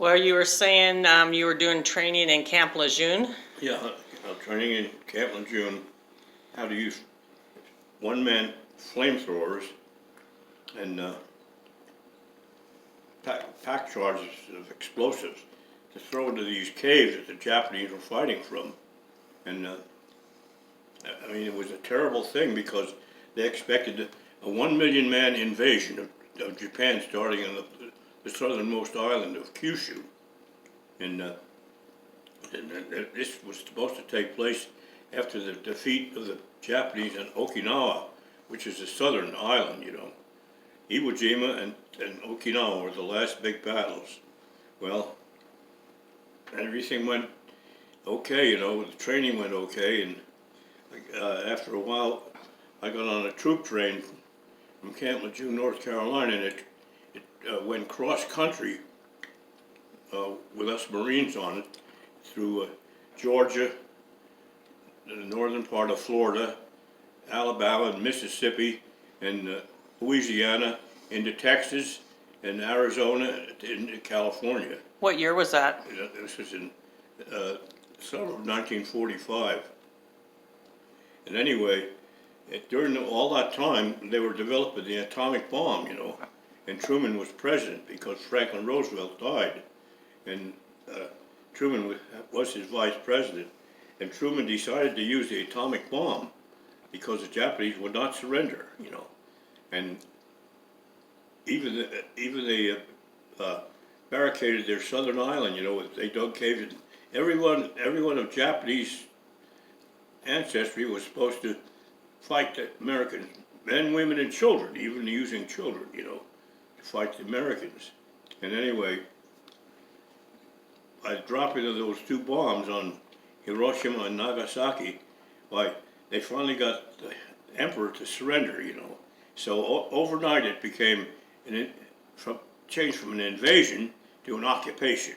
Well, you were saying you were doing training in Camp Lejeune. Yeah, training in Camp Lejeune, how to use one-man flamethrowers and pack charges of explosives to throw into these caves that the Japanese were fighting from. And I mean, it was a terrible thing because they expected a 1 million man invasion of Japan starting on the southernmost island of Kyushu. And this was supposed to take place after the defeat of the Japanese in Okinawa, which is a southern island, you know. Iwo Jima and Okinawa were the last big battles. Well, everything went okay, you know, the training went okay, and after a while I got on a troop train from Camp Lejeune, North Carolina, and it went cross-country with us Marines on it through Georgia, the northern part of Florida, Alabama and Mississippi, and Louisiana, into Texas, and Arizona, into California. What year was that? This was in summer of 1945. And anyway, during all that time, they were developing the atomic bomb, you know, and Truman was president because Franklin Roosevelt died, and Truman was his vice president, and Truman decided to use the atomic bomb because the Japanese would not surrender, you know, and even they barricaded their southern island, you know, they dug caves, and everyone of Japanese ancestry was supposed to fight the Americans, men, women, and children, even using children, you know, to fight the Americans. And anyway, by dropping of those two bombs on Hiroshima and Nagasaki, why, they finally got the emperor to surrender, you know. So overnight it became changed from an invasion to an occupation.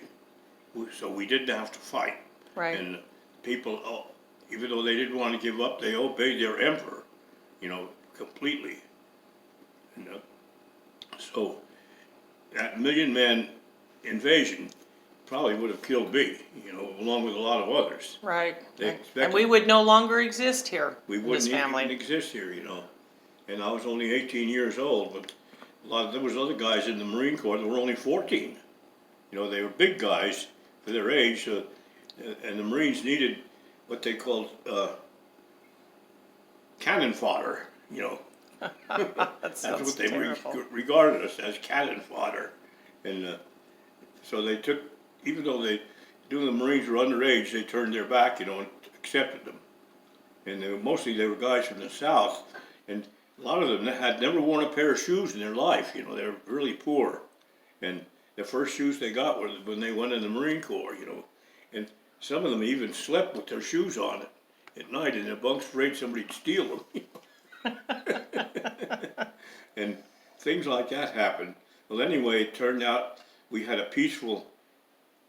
So we didn't have to fight. Right. And people, even though they didn't want to give up, they obeyed their emperor, you know, completely. And, so that million-man invasion probably would have killed me, you know, along with a lot of others. Right. They And we would no longer exist here. We in this wouldn't family. even exist here, you know. And I was only 18 years old, but there was other guys in the Marine Corps that were only 14. You know, they were big guys for their age, and the Marines needed what they called cannon fodder, you know. That sounds That's what they terrible. regarded us as, cannon fodder. And so they took, even though the Marines were underage, they turned their back, you know, and accepted them. And they were guys from the South, and a lot of them had never worn a pair of shoes in their life, you know, they were really poor. And the first shoes they got were when they went in the Marine Corps, you know. And some of them even slept with their shoes on at night in their bunks, afraid somebody'd steal them. You know? And things like that happened. Well, anyway, it turned out we had a peaceful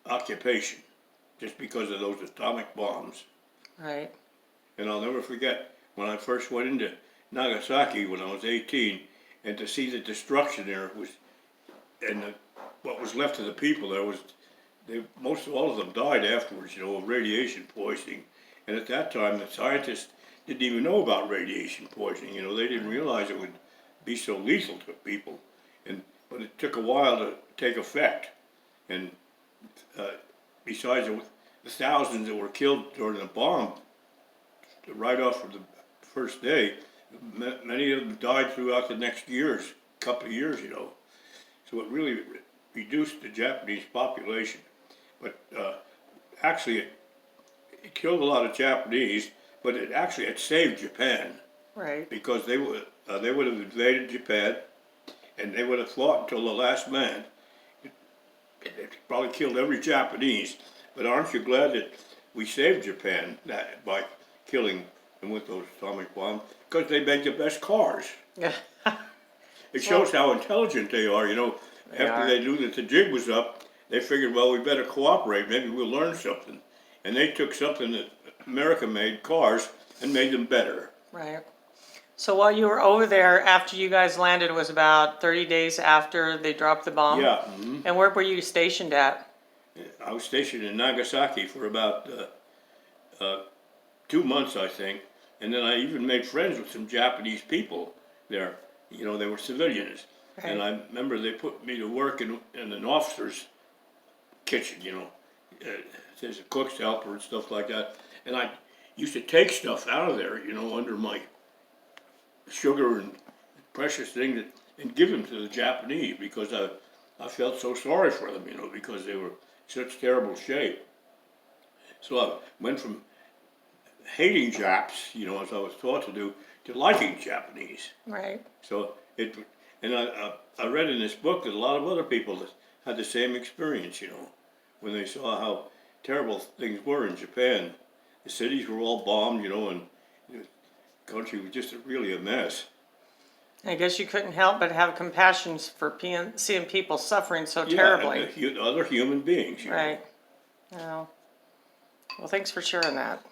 occupation just because of those atomic bombs. Right. And I'll never forget when I first went into Nagasaki when I was 18, and to see the destruction there was, and what was left of the people there was, most of all of them died afterwards, you know, of radiation poisoning. And at that time, the scientists didn't even know about radiation poisoning. You know, they didn't realize it would be so lethal to people. But it took a while to take effect. And besides the thousands that were killed during the bomb, right off of the first day, many of them died throughout the next couple of years, you know. So it really reduced the Japanese population. But actually, it killed a lot of Japanese, but it saved Japan. Right. Because they would have invaded Japan, and they would have fought until the last man. They probably killed every Japanese. But aren't you glad that we saved Japan by killing them with those atomic bombs? Because they make the best cars. Yeah. It shows how intelligent they are, you know. After they knew that the jig was up, they figured, well, we better cooperate, maybe we'll learn something. And they took something that America made, cars, and made them better. Right. So while you were over there, after you guys landed, was about 30 days after they dropped the bomb? Yeah. Mm-hmm. And where were you stationed at? I was stationed in Nagasaki for about 2 months, I think, and then I even made friends with some Japanese people there. You know, they were civilians, and I remember they put me to work in an officer's kitchen. You know, as a cook's helper and stuff like that, and I used to take stuff out of there, you know, under my sugar and precious things, and give them to the Japanese because I felt so sorry for them, you know, because they were in such terrible shape. So I went from hating Japs, you know, as I was taught to do, to liking Japanese. Right. So and I read in this book that a lot of other people had the same experience, you know, when they saw how terrible things were in Japan. The cities were all bombed, you know, and the country was just really a mess. I guess you couldn't help but have compassion for seeing people suffering so Yeah, terribly. and other human beings, you know. Right. Well, thanks for sharing that.